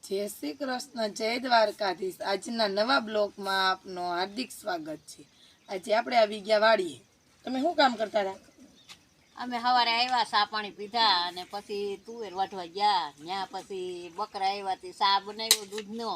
જય શ્રી કૃષ્ણ, જય દ્વારકાધીશ। આજના નવા બ્લોગમાં આપનો હાર્દિક સ્વાગત છે। આજે આપણે આવી ગયા વાડીએ। તમે શું કામ કરતા હતા? અમે સવારે આવ્યા, ચા પાણી પીધા અને પછી તુવેર વાઢવા ગયા। ત્યાં પછી બકરા આવ્યા તે ચા બનાવ્યો દૂધનો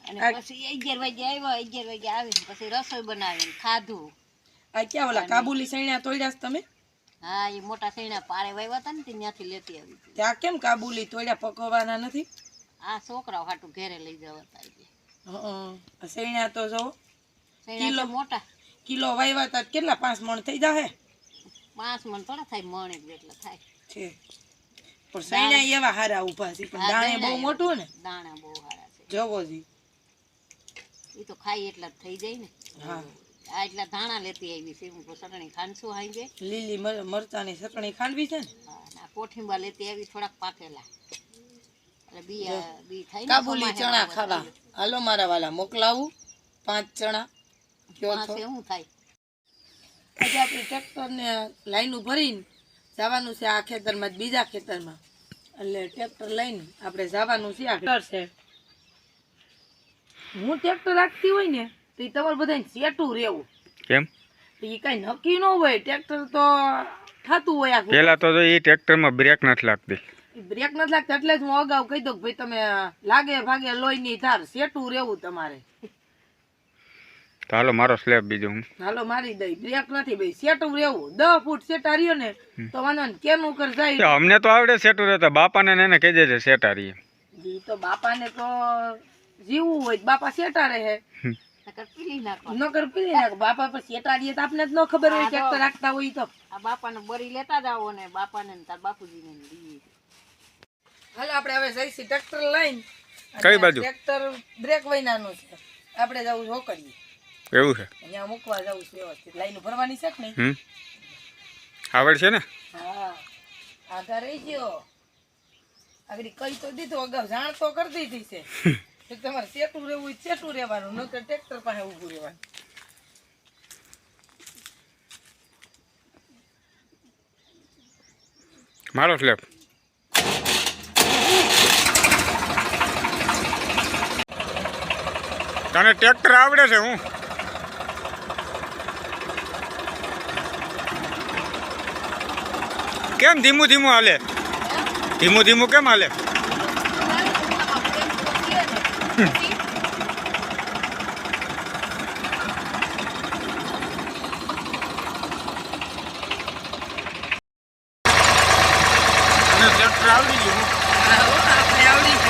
અને પછી 11 વાગે આવ્યા। 11 વાગે આવીને પછી રસોઈ બનાવીને ખાધું। આ ક્યાં ઓલા કાબુલી સૈણા તોડ્યા તમે? હા, એ મોટા સૈણા પારે વાવ્યા હતા ને ત્યાંથી લેતી આવી। ત્યાં કેમ કાબુલી તોડ્યા? પકવવાના નથી? આ છોકરાઓ હાટું ઘેરે લઈ જવા હતા। સૈણા તો જો સૈણા મોટા કિલો વાવ્યા હતા, કેટલા 5 મણ થઈ જાહે? 5 મણ થોડા થાય, મણ એટલા થાય છે। પણ સૈણા એવા હારા ઊભા છે, પણ દાણે બહુ મોટું ને? દાણા બહુ હારા છે, જોવો જી એ તો ખાઈ એટલા જ થઈ જાય ને। હા, આ એટલા ધાણા લેતી આવી છે। હું ચટણી ખાંડશું હાંજે, લીલી મરચાની ચટણી ખાંડવી છે ને? હા, કોઠીંબા લેતી આવી થોડાક પાકેલા, એટલે બી થાય ને। કાબુલી ચણા ખાવા હાલો મારા વાલા, મોકલાવું 5 ચણા કયો છો? શું થાય? આજે આપણે ટ્રેક્ટરને લાઈન ભરીને જવાનું છે આ ખેતરમાં બીજા ખેતરમાં, એટલે ટ્રેક્ટર લઈને આપણે જવાનું છે આ ખેતર છે। હું ટ્રેક્ટર રાખતી હોય ને તો એ તમારે બધાને સેટું રહેવું, કેમ? એ કઈ નક્કી ન હોય, ટ્રેક્ટર તો થતું હોય। આ પેલા તો એ ટ્રેક્ટરમાં બ્રેક નથી લાગતી, બ્રેક નથી લાગતા, એટલે જ હું અગાઉ કહી દઉં કે ભાઈ તમે લાગે ભાગે લોહી ની ધાર સેટું રહેવું તમારે। તો હાલો મારો સ્લેબ બીજો હું હાલો મારી દઈ, બ્રેક નથી ભાઈ, સેટું રહેવું। 10 ફૂટ સેટા રહ્યો ને તો વાંધો ને, કેનું કર જાય। અમને તો આવડે સેટું રહેતા, બાપાને ને એને કહી દેજે સેટા રહીએ। ઈ તો બાપાને તો જીવવું હોય બાપા સેટા રહે, નકર પીલી નાખો। બાપા પર સેટા રહીએ તો આપને જ ન ખબર હોય ટ્રેક્ટર રાખતા હોય તો। આ બાપાને બરી લેતા જાઓ ને બાપાને તાર બાપુજીને દીધી। હાલો આપણે હવે જઈશું ટ્રેક્ટર લઈને। કઈ બાજુ? ટ્રેક્ટર બ્રેક વૈનાનું છે, આપણે જવું જોકડીએ। એવું છે? અહીંયા મૂકવા જવું છે વ્યવસ્થિત, લાઈન ભરવાની છે કે નહીં? આવડ છે ને? હા, આગળ રહી ગયો, આગળ કઈ તો દીધું, અગાઉ જાણ તો કરી દીધી છે કે તમારે સેટું રહેવું હોય સેટું રહેવાનું, નકર ટ્રેક્ટર પાસે ઊભું રહેવાનું। મારો સ્લેબ તને ટ્રેક્ટર આવડે છે? હું કેમ ધીમું ધીમું હાલે? ધીમું ધીમું કેમ હાલે? ટ્રેક્ટર આવડી ગયું? આપણે આવડી છે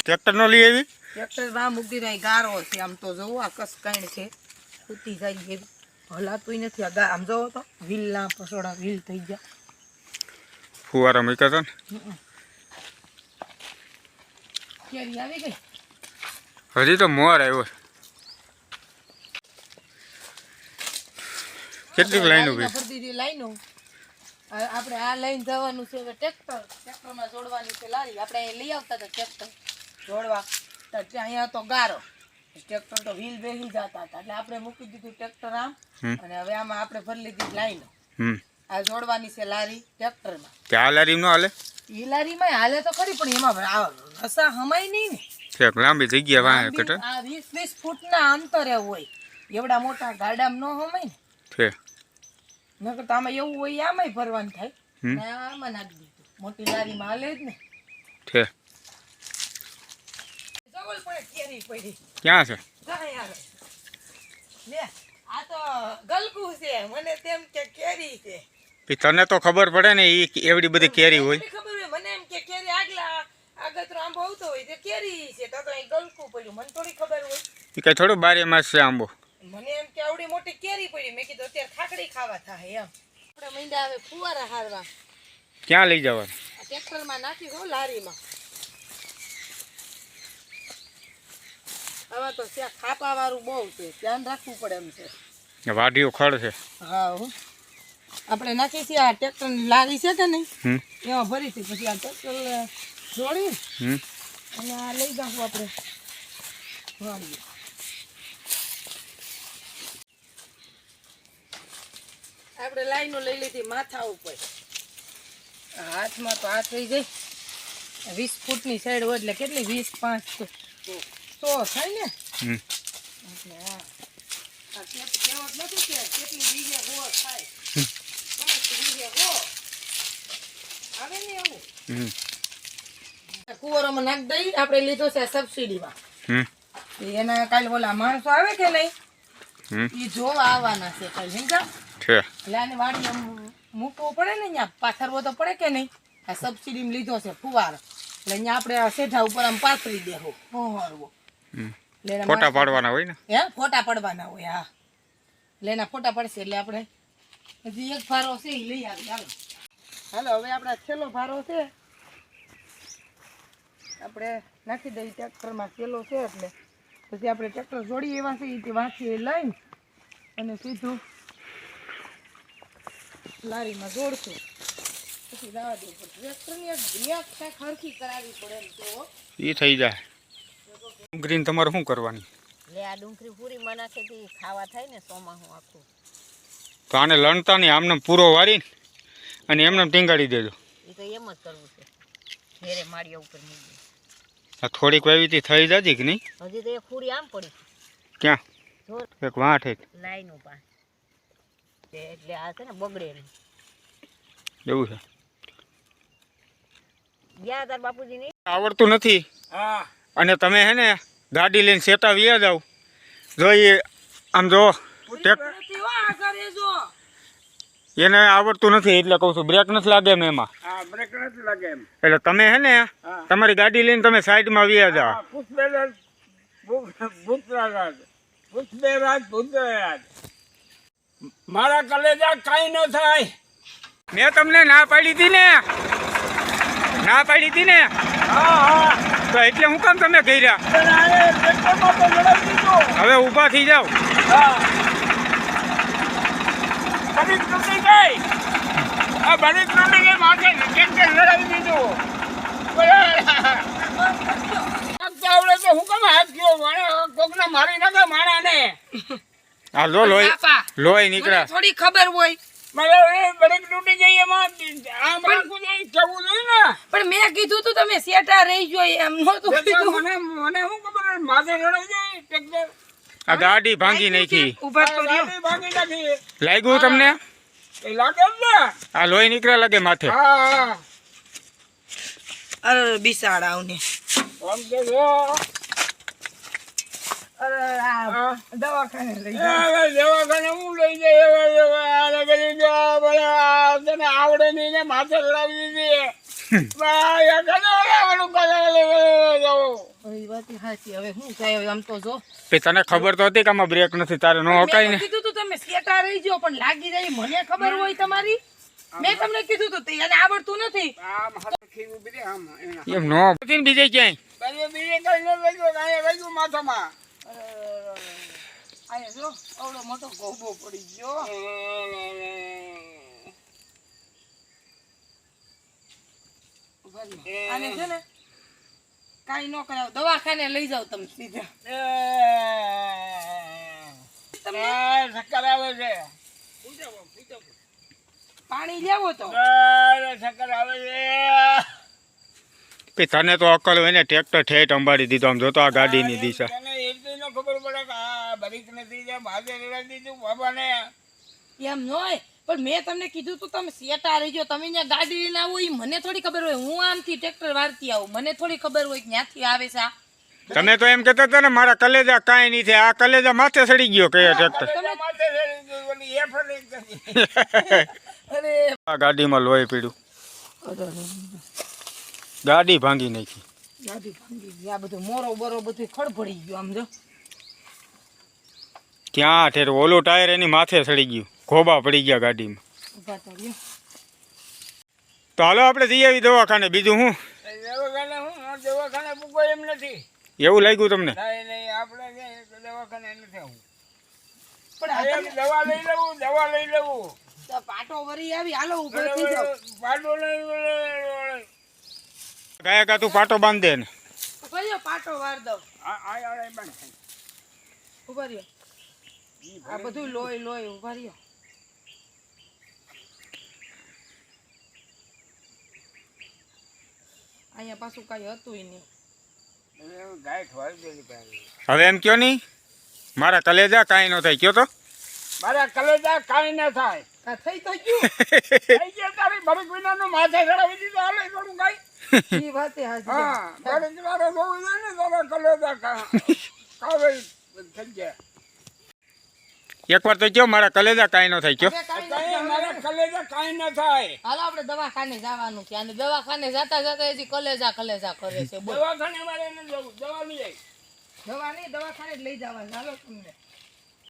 ટ્રેક્ટર નો લઈ આવી? ટ્રેક્ટર માં મૂકી રહી, ગારો છે આમ તો જોવો, આ કસ કણ છે, તૂટી જાય છે, હલાતું નથી। આ આમ જોવો તો વ્હીલના પસોડા વ્હીલ થઈ ગયા, ફુવારા મૂક્યા હતા ને? કેરી આવી ગઈ? હજી તો મોર આવ્યો। કેટલીક લાઈનો ભરતી લાઈનો, આપણે આ લાઈન જવાનું છે હવે ટ્રેક્ટરમાં જોડવાની છે લારી। આપણે અહીં લઈ આવતા હતા ટ્રેક્ટર જોડવા, તો અહીંયા તો ગારો, ટ્રેક્ટર તો વ્હીલ બેસી જતા હતા, એટલે આપણે મૂકી દીધું ટ્રેક્ટર આમ, અને હવે આમાં આપણે ભરી લીધી લાઈનો। આ જોડવાની છે લારી ટ્રેક્ટરમાં। ત્યાં લારી નો હાલે? ઈ લારીમાં હાલે તો ખરી, પણ એમાં રસા હમાય નહીં ને, લાંબી જગ્યા વાંહે કટે, આ 20-20 ફૂટના અંતરે હોય, એવડા મોટા ગાડામાં ન હમાય ને છે। નકર તો આમાં એવું હોય આમાંય ભરવાનું થાય ને, આમાં નાખી દીધું, મોટી લારીમાં હાલે જ ને છે। જવલ પણ કેરી પડી ક્યાં છે? લે આ તો ગલકું છે, મને તેમ કે કેરી છે। તને તો ખબર પડે ને, ઈ એવડી બધી કેરી હોય? ખબર હોય મને, એમ કે કેરી આગળ આંબો આવતો હોય તે કેરી છે, તો અહીં ગલકું પડ્યું, મને થોડી ખબર હોય। એ કઈ થોડું 12 માસ છે આંબો? મને એમ કે આવડી મોટી કેરી પડી, મેં કીધું અત્યારે ખાખડી ખાવા થાય એમ। આપણે મીંડા હવે ફુવારા હારવા ક્યાં લઈ જવાનું? ટ્રેક્ટરમાં નાખી દો લારીમાં। હવે તો ત્યાં ખાપા વાળું બહુ છે, ધ્યાન રાખવું પડે એમ છે। વાઢીઓ ખડ છે? હા, આપણે નાખી છીએ આ ટ્રેક્ટરની લારી છે કે નહીં, એમાં ભરીથી પછી આ ટ્રેક્ટર જોડી અને આ લઈ જાઉં આપણે વાળીએ। આપણે લાઈનો લઈ લીધી માથા ઉપર. હાથમાં તો આ થઈ જાય 20 ફૂટની સાઈડ હોય એટલે કેટલી 20 5 100 થાય ને. એટલે હા આ કહેવત નથી કે કેટલી વીઘે ગો થાય 5 વીઘે ગો આવે ને એવું. કુંવરોમાં નાખ દઈ આપણે લીધો છે સબસિડીમાં. એના કાલે ઓલા માણસો આવે કે નહીં એ જોવા આવવાના છે કાલે સમજા. એટલે આને વાડી મૂકવો પડે ને અહીંયા પાથરવો તો પડે કે નહીં. આ સબસિડીમાં લીધો છે ફુવારો એટલે અહીંયા આપણે આ સેઠા ઉપર આમ પાથરી દેવો પહોળવો. ફોટા પાડવાના હોય ને. હે ફોટા પડવાના હોય. હા એટલે એના ફોટા પડશે એટલે આપણે હજી એક ફારો છે એ લઈ આવી. હાલો હવે આપણા છેલ્લો ફારો છે આપણે નાખી દઈએ ટ્રેક્ટરમાં. છેલ્લો છે એટલે પછી આપણે ટ્રેક્ટર જોડી એવા છે એ વાંચી લઈને અને સીધું લારીમાં જોડશું. પછી જવા દેવું પડે. ટ્રેક્ટરની એક બ્રેક કાંઈક હરખી કરાવવી પડે એમ તો એ થઈ જાય. ડુંગળી તમારે શું કરવાની? લે આ ડુંગળી પૂરી મનાખેથી ખાવા થાય ને ચોમાસું આખું. તો આને લણતા નહીં આમને પૂરો વારી અને એમને ટીંગાડી દેજો. એ તો એમ જ કરવું છે. ઘેરે માળિયા ઉપર મૂકી આ થોડીક વાવીથી થઈ જાજી કે નહીં? હજી તો એક પૂરી આમ પડી. ક્યાં? જો એક વાંઠ લાઈન ઉપર એટલે આ છે ને બગડે નહીં. એવું છે. ગયા તાર બાપુજી ની આવડતું નથી અને તમે હે ને ગાડી લઈને સેટા વ્યા જાવ. જો એ આમ જો એને આવડતું નથી એટલે કહું છું બ્રેક નથી લાગે એમ એમાં. એટલે તમે હે ને તમારી ગાડી લઈને તમે સાઈડમાં વ્યા જાવ. મારા કલેજા કઈ ન થાય. મેં તમને ના પાડી હતી ને. ના પાડી હતી ને તો એટલે હું કામ તમે કર્યા? હવે ઊભા થઈ જાવ. બધી તૂટી ગઈ. આ બધી તૂટી ગઈ માથે ટ્રેક્ટર લડાવી દીધું. આવડે તો હું કેમ હાથ ગયો કોકને મારી નાખે માણાને. આ લો લોહી લોહી નીકળ્યા. થોડી ખબર હોય મારે બ્રેક તૂટી ગઈ એમાં આમ રાખવું જોઈએ જવું જોઈએ ને. પણ મેં કીધું તું તમે સેટા રહી જોઈ એમ નહોતું કીધું. મને શું ખબર માથે લડાવી જાય ટ્રેક્ટર. આ ગાડી ભાંગી નાખી. ઉભા તો રહ્યો. ગાડી ભાંગી નાખી. લાગ્યું તમને? એ લાગે જ ને. આ લોહી નીકળ્યા લાગે માથે. હા અરે બિસાડાવને આમ કે જો અરે આ દવાખાને લઈ એ હવે દવાખાને હું લઈ જાય આને કરી દો ભલા તને આવડે નહીં ને માથે લડાવી દીધી. ભાઈ આ કને ઓલું એ વાત સાચી. હવે શું થાય હવે આમ તો જો તને ખબર તો હતી કે આમાં બ્રેક નથી તારે નો હકાય ને. કીધું તું તમે સેટા રહી ગયો પણ લાગી જાય મને ખબર હોય તમારી. મેં તમને કીધું તું એને આવડતું નથી. આમ હાથ ખીવું બીજે આમ એના એમ નો બીજે ક્યાંય બીજે કઈ ન લઈ ગયો કાંઈ લઈ ગયું માથામાં. આયા જો આવડો મોટો ગોબો પડી ગયો. આને છે ને કાઈ નો કરાવ દવાખાને લઈ જાવ તમે સીધા. તમને ચક્કર આવે છે. પાણી લેવો તો ચક્કર આવે છે. તને તો અક્કલ હોય ને ટ્રેક્ટર ઠેઠ અંબાડી દીધો. આમ જોતો આ ગાડીની દિશા. તને એટલી ન ખબર પડે કે આ બરીક નથી જે માથે લડાવી દીધું બાબાને. એમ ન હોય પણ મેં તમને કીધું તું તમે સેટા રહી ગયો. તમે ત્યાં ગાડી લઈને આવો એ મને થોડી ખબર હોય. હું આમથી ટ્રેક્ટર વારતી આવું મને થોડી ખબર હોય કે ત્યાંથી આવે છે આ. તમે તો એમ કહેતા હતા ને મારા કલેજા કાંઈ નહીં થાય. આ કલેજા માથે સડી ગયો કયા ટ્રેક્ટર. માથે લડી ગયું ઓલી એફર એક કરી. અરે આ ગાડીમાં લોહી પીડ્યું. ગાડી ભાંગી નાખી. ગાડી ભાંગી ગઈ. આ બધું મોરો બરો બધું ખડભડી ગયું આમ જો. ત્યાં ઠેર ઓલું ટાયર એની માથે સડી ગયું. ખોબા પડી ગયા ગાડીમાં. ઉભા તો રહ્યો. તો હાલો આપણે જઈ આવી દવાખાને. બીજું હું દવાખાને હું દવાખાને પૂકો એમ નથી. એવું લાગ્યું તમને? નહીં નહીં આપણે દવાખાને નથી આવું. પણ આ તમે દવા લઈ લેવું દવા લઈ લેવું. તો પાટો વરી આવી હાલો ઉભો થઈ જાવ. પાટો લઈ ગાય ગા તું પાટો બાંધ દે ને. ઉભા રહ્યો પાટો વાર દઉં. આ બંધ. ઉભા રહ્યો. આ બધું લોહી લોહી ઉભા રહ્યો. અહીંયા પાછું કાંઈ હતુંય નહીં. એવું ગાંઠ વાળી દેલી. હવે એમ કયો નહીં મારા કલેજા કાંઈ ન થાય કયો તો મારા કલેજા કાંઈ ના થાય. આ થઈ તો ગયું. થઈ ગયા તારી ભરત વિનાનું માથે ચડાવી દીધું હાલે થોડું કાંઈ. ઈ વાતે હાચી. હા ભરત વાળો જોવું જોઈએ ને તારા કલેજા કાવે થઈ ગયા. એકવાર તો કયો મારા કલેજા કાંઈ ન થાય કયો હવે કાંઈ કાંઈ નથી. મારા કલેજા કાંઈ ના થાય. હાલો આપણે દવાખાને જવાનું છે અને દવાખાને જતા જતા હજી કલેજા કરે છે. બોલ દવાખાને મારે ન જવું. દવા લઈ આવી. દવા નહીં, દવાખાને જ લઈ જવાનું. હાલો તમને